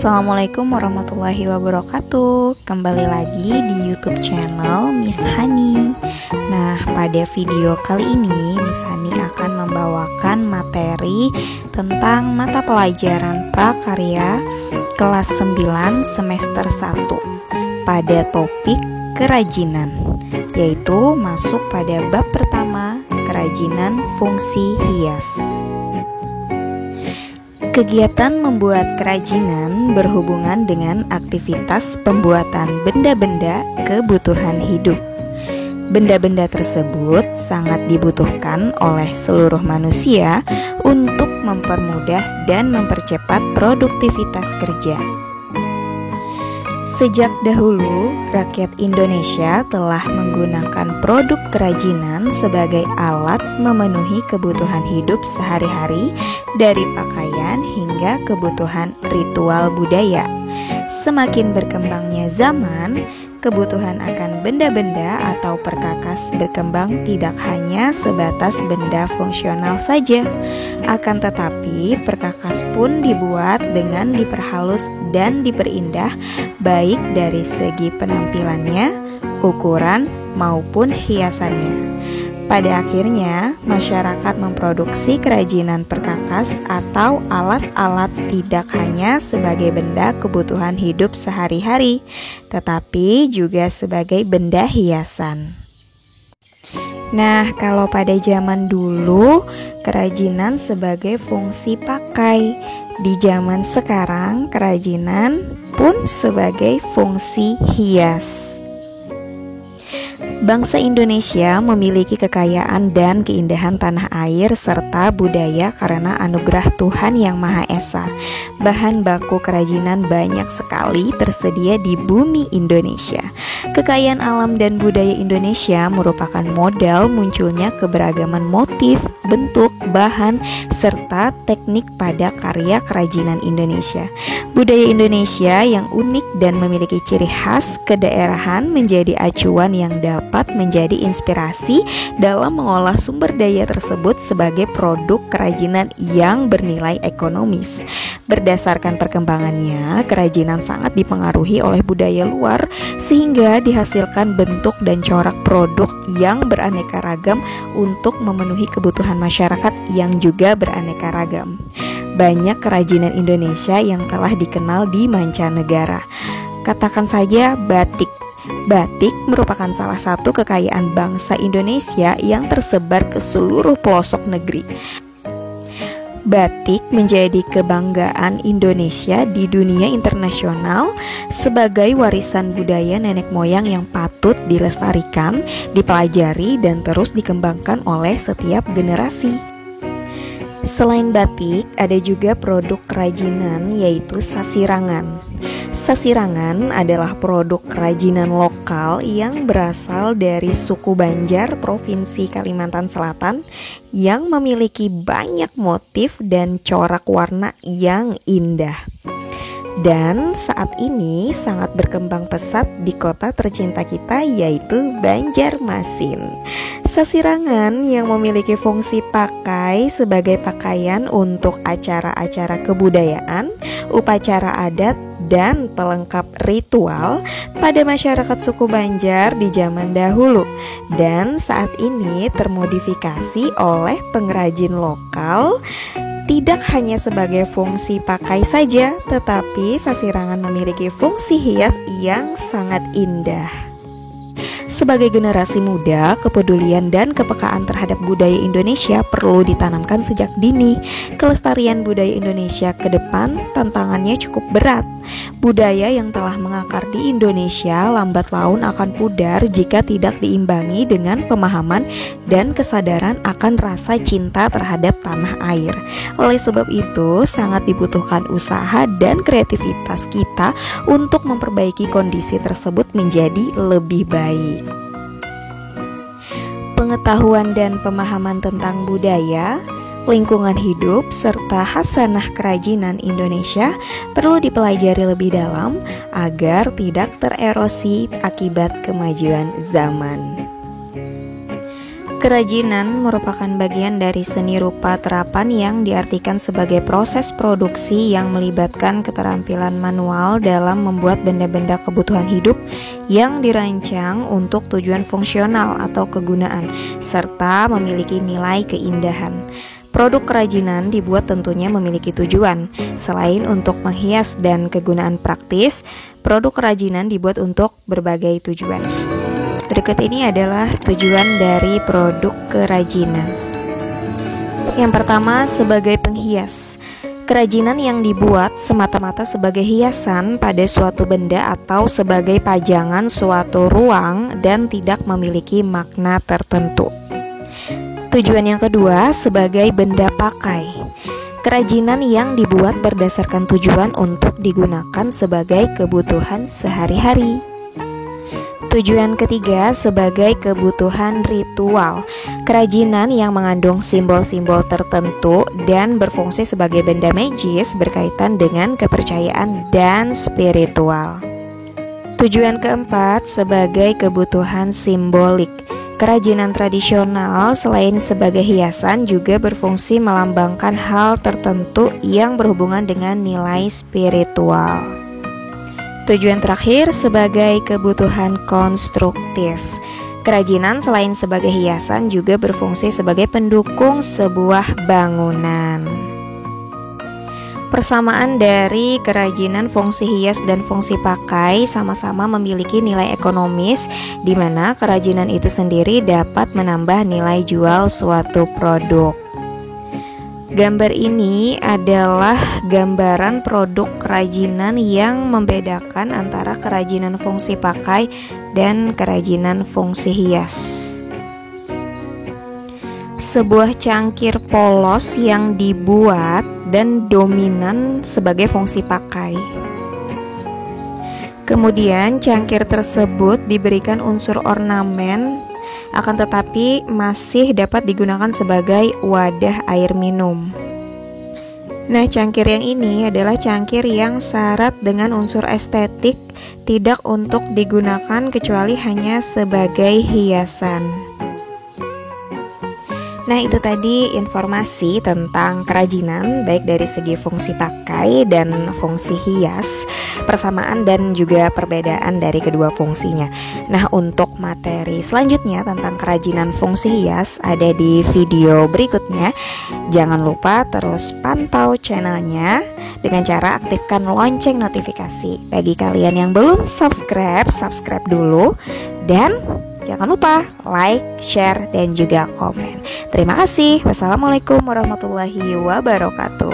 Assalamualaikum warahmatullahi wabarakatuh. Kembali lagi di YouTube channel Miss Hani. Nah, pada video kali ini Miss Hani akan membawakan materi tentang mata pelajaran prakarya kelas 9 semester 1 pada topik kerajinan, yaitu masuk pada bab pertama, kerajinan fungsi hias. Kegiatan membuat kerajinan berhubungan dengan aktivitas pembuatan benda-benda kebutuhan hidup. Benda-benda tersebut sangat dibutuhkan oleh seluruh manusia untuk mempermudah dan mempercepat produktivitas kerja. Sejak dahulu, rakyat Indonesia telah menggunakan produk kerajinan sebagai alat memenuhi kebutuhan hidup sehari-hari, dari pakaian hingga kebutuhan ritual budaya. Semakin berkembangnya zaman, kebutuhan akan benda-benda atau perkakas berkembang tidak hanya sebatas benda fungsional saja. Akan tetapi, perkakas pun dibuat dengan diperhalus dan diperindah, baik dari segi penampilannya, ukuran, maupun hiasannya. Pada akhirnya, masyarakat memproduksi kerajinan perkakas atau alat-alat tidak hanya sebagai benda kebutuhan hidup sehari-hari, tetapi juga sebagai benda hiasan. Nah, kalau pada zaman dulu, kerajinan sebagai fungsi pakai. Di zaman sekarang, kerajinan pun sebagai fungsi hias. Bangsa Indonesia memiliki kekayaan dan keindahan tanah air serta budaya karena anugerah Tuhan Yang Maha Esa. Bahan baku kerajinan banyak sekali tersedia di bumi Indonesia. Kekayaan alam dan budaya Indonesia merupakan modal munculnya keberagaman motif, bentuk, bahan, serta teknik pada karya kerajinan Indonesia. Budaya Indonesia yang unik dan memiliki ciri khas kedaerahan menjadi acuan yang dapat menjadi inspirasi dalam mengolah sumber daya tersebut sebagai produk kerajinan yang bernilai ekonomis. Berdasarkan perkembangannya, kerajinan sangat dipengaruhi oleh budaya luar sehingga dihasilkan bentuk dan corak produk yang beraneka ragam untuk memenuhi kebutuhan masyarakat yang juga beraneka ragam. Banyak kerajinan Indonesia yang telah dikenal di mancanegara. Katakan saja batik. Batik merupakan salah satu kekayaan bangsa Indonesia yang tersebar ke seluruh pelosok negeri. Batik menjadi kebanggaan Indonesia di dunia internasional sebagai warisan budaya nenek moyang yang patut dilestarikan, dipelajari, dan terus dikembangkan oleh setiap generasi. Selain batik, ada juga produk kerajinan yaitu sasirangan. Sasirangan adalah produk kerajinan lokal yang berasal dari suku Banjar, Provinsi Kalimantan Selatan, yang memiliki banyak motif dan corak warna yang indah. Dan saat ini sangat berkembang pesat di kota tercinta kita, yaitu Banjarmasin. Sasirangan yang memiliki fungsi pakai sebagai pakaian untuk acara-acara kebudayaan, upacara adat, dan pelengkap ritual pada masyarakat suku Banjar di zaman dahulu, dan saat ini termodifikasi oleh pengrajin lokal. Tidak hanya sebagai fungsi pakai saja, tetapi sasirangan memiliki fungsi hias yang sangat indah. Sebagai generasi muda, kepedulian dan kepekaan terhadap budaya Indonesia perlu ditanamkan sejak dini. Kelestarian budaya Indonesia ke depan tantangannya cukup berat. Budaya yang telah mengakar di Indonesia lambat laun akan pudar jika tidak diimbangi dengan pemahaman dan kesadaran akan rasa cinta terhadap tanah air. Oleh sebab itu, sangat dibutuhkan usaha dan kreativitas kita untuk memperbaiki kondisi tersebut menjadi lebih baik. Pengetahuan dan pemahaman tentang budaya, lingkungan hidup, serta khasanah kerajinan Indonesia perlu dipelajari lebih dalam agar tidak tererosi akibat kemajuan zaman. Kerajinan merupakan bagian dari seni rupa terapan yang diartikan sebagai proses produksi yang melibatkan keterampilan manual dalam membuat benda-benda kebutuhan hidup yang dirancang untuk tujuan fungsional atau kegunaan, serta memiliki nilai keindahan. Produk kerajinan dibuat tentunya memiliki tujuan. Selain untuk menghias dan kegunaan praktis, produk kerajinan dibuat untuk berbagai tujuan. Berikut ini adalah tujuan dari produk kerajinan. Yang pertama, sebagai penghias. Kerajinan yang dibuat semata-mata sebagai hiasan pada suatu benda atau sebagai pajangan suatu ruang dan tidak memiliki makna tertentu. Tujuan yang kedua, sebagai benda pakai. Kerajinan yang dibuat berdasarkan tujuan untuk digunakan sebagai kebutuhan sehari-hari. Tujuan ketiga, sebagai kebutuhan ritual. Kerajinan yang mengandung simbol-simbol tertentu dan berfungsi sebagai benda magis berkaitan dengan kepercayaan dan spiritual. Tujuan keempat, sebagai kebutuhan simbolik. Kerajinan tradisional selain sebagai hiasan juga berfungsi melambangkan hal tertentu yang berhubungan dengan nilai spiritual. Tujuan terakhir, sebagai kebutuhan konstruktif. Kerajinan selain sebagai hiasan juga berfungsi sebagai pendukung sebuah bangunan. Persamaan dari kerajinan fungsi hias dan fungsi pakai sama-sama memiliki nilai ekonomis, di mana kerajinan itu sendiri dapat menambah nilai jual suatu produk. Gambar ini adalah gambaran produk kerajinan yang membedakan antara kerajinan fungsi pakai dan kerajinan fungsi hias. Sebuah cangkir polos yang dibuat dan dominan sebagai fungsi pakai. Kemudian cangkir tersebut diberikan unsur ornamen, akan tetapi masih dapat digunakan sebagai wadah air minum. Nah, cangkir yang ini adalah cangkir yang syarat dengan unsur estetik, tidak untuk digunakan kecuali hanya sebagai hiasan. Nah, itu tadi informasi tentang kerajinan, baik dari segi fungsi pakai dan fungsi hias, persamaan dan juga perbedaan dari kedua fungsinya. Nah, untuk materi selanjutnya tentang kerajinan fungsi hias ada di video berikutnya. Jangan lupa terus pantau channelnya dengan cara aktifkan lonceng notifikasi. Bagi kalian yang belum subscribe dulu, dan jangan lupa like, share, dan juga komen. Terima kasih. Wassalamualaikum warahmatullahi wabarakatuh.